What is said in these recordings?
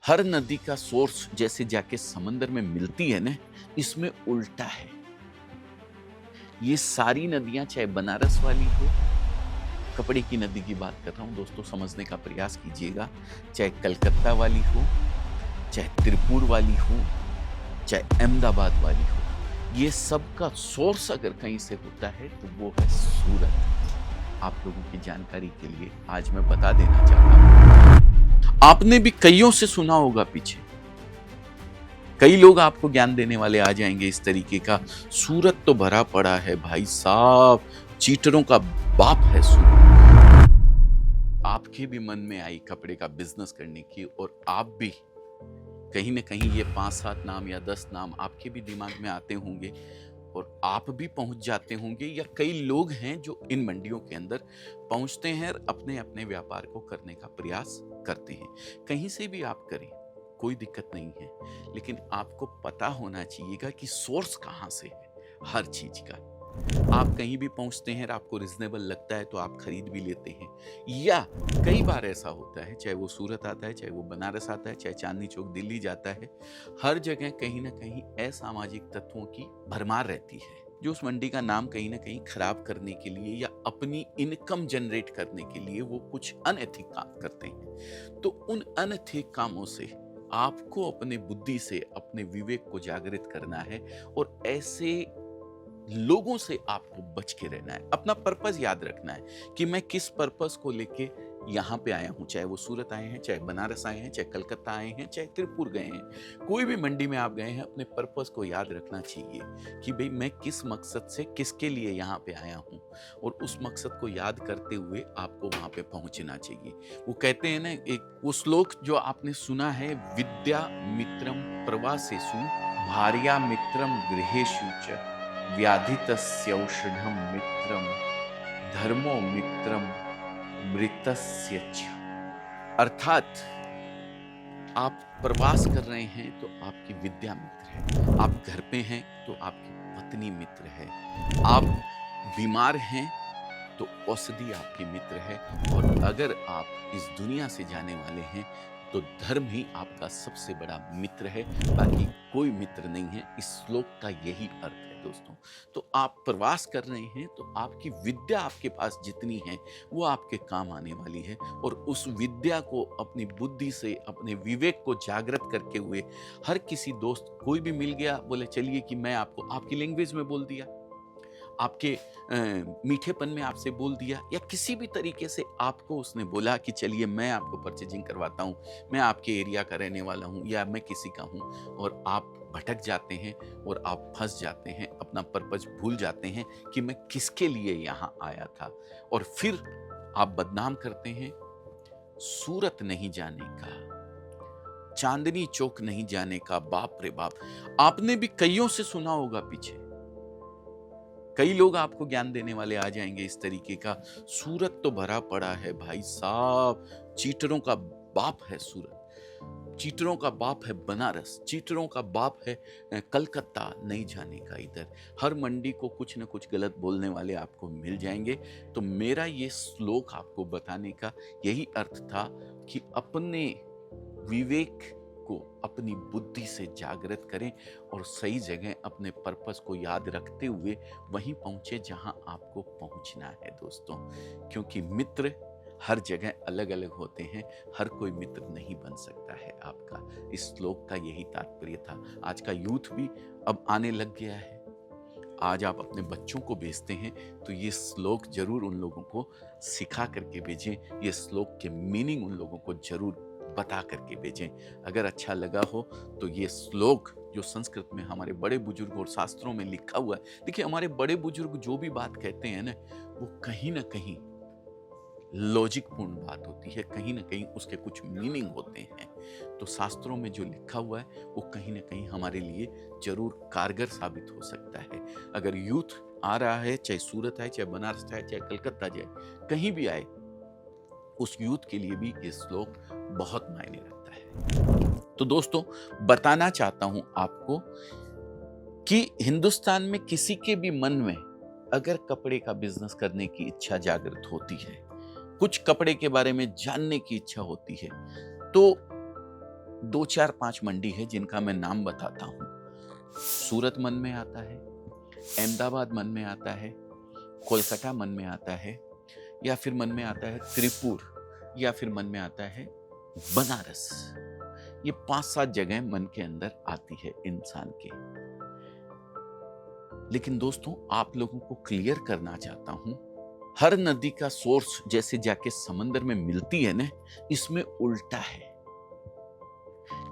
हर नदी का सोर्स जैसे जाके समंदर में मिलती है ना, इसमें उल्टा है। ये सारी नदियां चाहे बनारस वाली हो, कपड़े की नदी की बात कर रहा हूं दोस्तों, समझने का प्रयास कीजिएगा, चाहे कलकत्ता वाली हो, चाहे तिरुपुर वाली हो, चाहे अहमदाबाद वाली हो, ये सब का सोर्स अगर कहीं से होता है तो वो है सूरत। आप लोगों की जानकारी के लिए आज मैं बता देना चाहता हूं। आपने भी कईयों से सुना होगा पीछे, कई लोग आपको ज्ञान देने वाले आ जाएंगे इस तरीके का, सूरत तो भरा पड़ा है भाई साहब, चीटरों का बाप है सूरत। आपके भी मन में आई कपड़े का बिजनेस करने की, और आप भी कहीं ना कहीं ये 5-7 नाम या 10 नाम आपके भी दिमाग में आते होंगे, और आप भी पहुंच जाते होंगे, या कई लोग हैं जो इन मंडियों के अंदर पहुंचते हैं और अपने अपने व्यापार को करने का प्रयास करते हैं। कहीं से भी आप करें, कोई दिक्कत नहीं है, लेकिन आपको पता होना चाहिएगा कि सोर्स कहां से है हर चीज का। आप कहीं भी पहुंचते हैं और आपको रिजनेबल लगता है तो आप खरीद भी लेते हैं, या कई बार ऐसा होता है, चाहे वो सूरत आता है, चाहे वो बनारस आता है, चाहे चांदनी चौक दिल्ली जाता है, हर जगह कहीं ना कहीं असामाजिक तत्वों की भरमार रहती है, जो उस मंडी का नाम कहीं ना कहीं खराब करने के लिए या अपनी इनकम जनरेट करने के लिए वो कुछ अनैतिक काम करते हैं। तो उन अनैतिक कामों से आपको अपने बुद्धि से, अपने विवेक को जागृत करना है, और ऐसे लोगों से आपको बच के रहना है। अपना पर्पस याद रखना है कि मैं किस पर्पस को लेके यहाँ पे आया हूँ, चाहे वो सूरत आए हैं, चाहे बनारस आए हैं, चाहे कलकत्ता आए हैं, चाहे तिरुपुर गए हैं, कोई भी मंडी में आप गए हैं, अपने पर्पस को याद रखना चाहिए कि भाई मैं किस मकसद से, किसके लिए यहाँ पे आया हूँ, और उस मकसद को याद करते हुए आपको वहां पे पहुंचना चाहिए। वो कहते हैं ना, एक वो श्लोक जो आपने सुना है, विद्या मित्रम प्रवासेषु भार्या मित्रम गृहेषु च व्याधितस्यौषधम मित्रम धर्मो मित्रम मृतस्य च। अर्थात आप प्रवास कर रहे हैं तो आपकी विद्या मित्र है, आप घर पे हैं तो आपकी पत्नी मित्र है, आप बीमार हैं तो औषधि आपकी मित्र है, और अगर आप इस दुनिया से जाने वाले हैं तो धर्म ही आपका सबसे बड़ा मित्र है, बाकी कोई मित्र नहीं है। इस श्लोक का यही अर्थ है दोस्तों। तो आप प्रवास कर रहे हैं तो आपकी विद्या आपके पास जितनी है वो आपके काम आने वाली है, और उस विद्या को अपनी बुद्धि से, अपने विवेक को जागृत करके हुए, हर किसी दोस्त कोई भी मिल गया, बोले चलिए कि मैं आपको आपकी लैंग्वेज में बोल दिया, आपके मीठेपन में आपसे बोल दिया, या किसी भी तरीके से आपको उसने बोला कि चलिए मैं आपको परचेजिंग करवाता हूँ, मैं आपके एरिया का रहने वाला हूँ या मैं किसी का हूँ, और आप भटक जाते हैं और आप फंस जाते हैं, अपना पर्पस भूल जाते हैं कि मैं किसके लिए यहाँ आया था, और फिर आप बदनाम करते हैं सूरत नहीं जाने का, चांदनी चौक नहीं जाने का। बाप रे बाप, आपने भी कईयों से सुना होगा पीछे, कई लोग आपको ज्ञान देने वाले आ जाएंगे इस तरीके का, सूरत तो भरा पड़ा है भाई साहब, चीटरों का बाप है सूरत, चीटरों का बाप है बनारस, चीटरों का बाप है कलकत्ता, नहीं जाने का इधर। हर मंडी को कुछ न कुछ गलत बोलने वाले आपको मिल जाएंगे। तो मेरा ये श्लोक आपको बताने का यही अर्थ था कि अपने विवेक को अपनी बुद्धि से जागृत करें, और सही जगह अपने पर्पस को याद रखते हुए वहीं पहुंचे जहां आपको पहुंचना है दोस्तों। क्योंकि मित्र हर जगह अलग अलग होते हैं, हर कोई मित्र नहीं बन सकता है आपका। इस श्लोक का यही तात्पर्य था। आज का यूथ भी अब आने लग गया है, आज आप अपने बच्चों को भेजते हैं तो ये श्लोक जरूर उन लोगों को सिखा करके भेजें, ये श्लोक के मीनिंग उन लोगों को जरूर बता करके भेजें। अगर अच्छा लगा हो तो ये श्लोक जो संस्कृत में हमारे बड़े बुजुर्ग और शास्त्रों में लिखा हुआ है, देखिए हमारे बड़े बुजुर्ग जो भी बात कहते हैं ना, वो कहीं ना कहीं लॉजिक पूर्ण बात होती है, कहीं ना कहीं उसके कुछ मीनिंग होते हैं। तो शास्त्रों में जो लिखा हुआ है वो कहीं ना कहीं हमारे लिए जरूर कारगर साबित हो सकता है। अगर यूथ आ रहा है, चाहे सूरत आए, चाहे बनारस आए, चाहे कलकत्ता जाए, कहीं भी आए, उस यूथ के लिए भी ये श्लोक बहुत मायने रखता है। तो दोस्तों, बताना चाहता हूं आपको कि हिंदुस्तान में किसी के भी मन में अगर कपड़े का बिजनेस करने की इच्छा जागृत होती है, कुछ कपड़े के बारे में जानने की इच्छा होती है, तो दो चार पांच मंडी है जिनका मैं नाम बताता हूँ। सूरत मन में आता है, अहमदाबाद मन में आता है, कोलकाता मन में आता है, या फिर मन में आता है त्रिपुर, या फिर मन में आता है बनारस। ये 5-7 जगह मन के अंदर आती है इंसान के। लेकिन दोस्तों, आप लोगों को क्लियर करना चाहता हूं, हर नदी का सोर्स जैसे जाके समंदर में मिलती है ना, इसमें उल्टा है।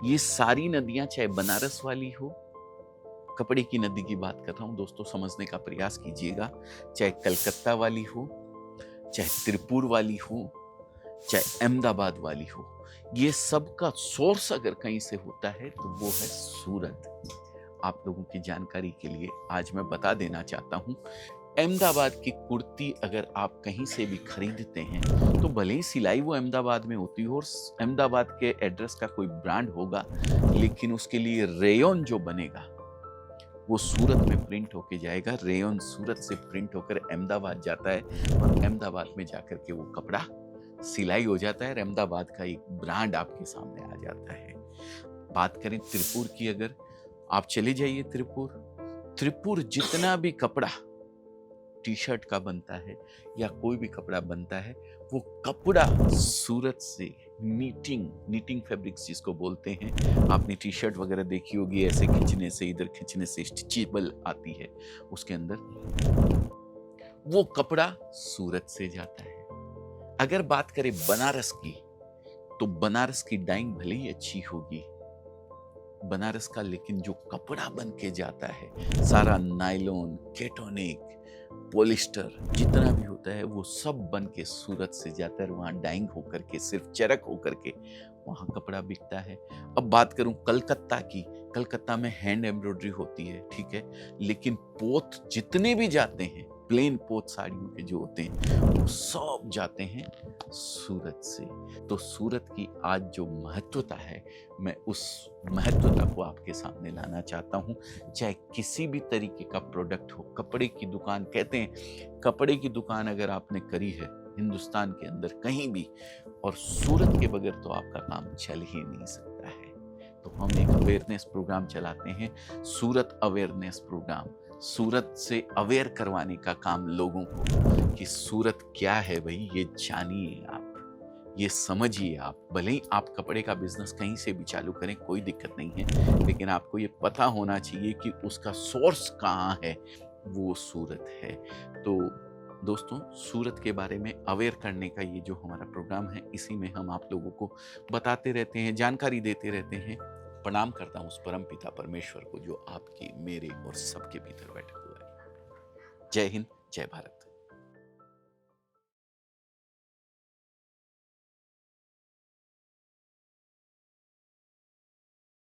ये सारी नदियां, चाहे बनारस वाली हो, कपड़े की नदी की बात कर रहा हूं दोस्तों, समझने का प्रयास कीजिएगा, चाहे कलकत्ता वाली हो, चाहे त्रिपुर वाली हो, चाहे अहमदाबाद वाली हो, ये सब का सोर्स अगर कहीं से होता है तो वो है सूरत। आप लोगों की जानकारी के लिए आज मैं बता देना चाहता हूं, अहमदाबाद की कुर्ती अगर आप कहीं से भी खरीदते हैं तो भले ही सिलाई वो अहमदाबाद में होती हो और अहमदाबाद के एड्रेस का कोई ब्रांड होगा, लेकिन उसके लिए रेयन जो बनेगा वो सूरत में प्रिंट होके जाएगा। रेयन सूरत से प्रिंट होकर अहमदाबाद जाता है और अहमदाबाद में जाकर के वो कपड़ा सिलाई हो जाता है और अहमदाबाद का एक ब्रांड आपके सामने आ जाता है। बात करें त्रिपुर की, अगर आप चले जाइए त्रिपुर जितना भी कपड़ा टी शर्ट का बनता है या कोई भी कपड़ा बनता है, वो कपड़ा सूरत से नीटिंग फैब्रिक्स जिसको बोलते हैं, आपने टी शर्ट वगैरह देखी होगी, ऐसे खींचने से इधर खींचने से स्टिचेबल आती है, उसके अंदर वो कपड़ा सूरत से जाता है। अगर बात करें बनारस की, तो बनारस की डाइंग भले ही अच्छी होगी बनारस का, लेकिन जो कपड़ा बन के जाता है सारा नायलॉन, केटोनिक, पॉलिस्टर जितना भी होता है वो सब बन के सूरत से जाता है, वहाँ डाइंग होकर के, सिर्फ चरक होकर के वहाँ कपड़ा बिकता है। अब बात करूं कलकत्ता की, कलकत्ता में हैंड एम्ब्रॉयडरी होती है, ठीक है, लेकिन पोत जितने भी जाते हैं, प्लेन पोत साड़ियों के जो होते हैं, वो सब जाते हैं सूरत से। तो सूरत की आज जो महत्वता है, मैं उस महत्वता को आपके सामने लाना चाहता हूं। चाहे किसी भी तरीके का प्रोडक्ट हो, कपड़े की दुकान, कहते हैं कपड़े की दुकान अगर आपने करी है हिंदुस्तान के अंदर कहीं भी, और सूरत के बगैर तो आपका काम चल ही नहीं सकता है। तो हम एक अवेयरनेस प्रोग्राम चलाते हैं, सूरत अवेयरनेस प्रोग्राम, सूरत से अवेयर करवाने का काम लोगों को, कि सूरत क्या है भाई, ये जानिए आप, ये समझिए आप। भले ही आप कपड़े का बिजनेस कहीं से भी चालू करें, कोई दिक्कत नहीं है, लेकिन आपको ये पता होना चाहिए कि उसका सोर्स कहाँ है, वो सूरत है। तो दोस्तों, सूरत के बारे में अवेयर करने का ये जो हमारा प्रोग्राम है, इसी में हम आप लोगों को बताते रहते हैं, जानकारी देते रहते हैं। प्रणाम करता हूँ उस परम पिता परमेश्वर को जो आपकी, मेरे और सबके भीतर बैठा हुआ है। जय हिंद, जय भारत।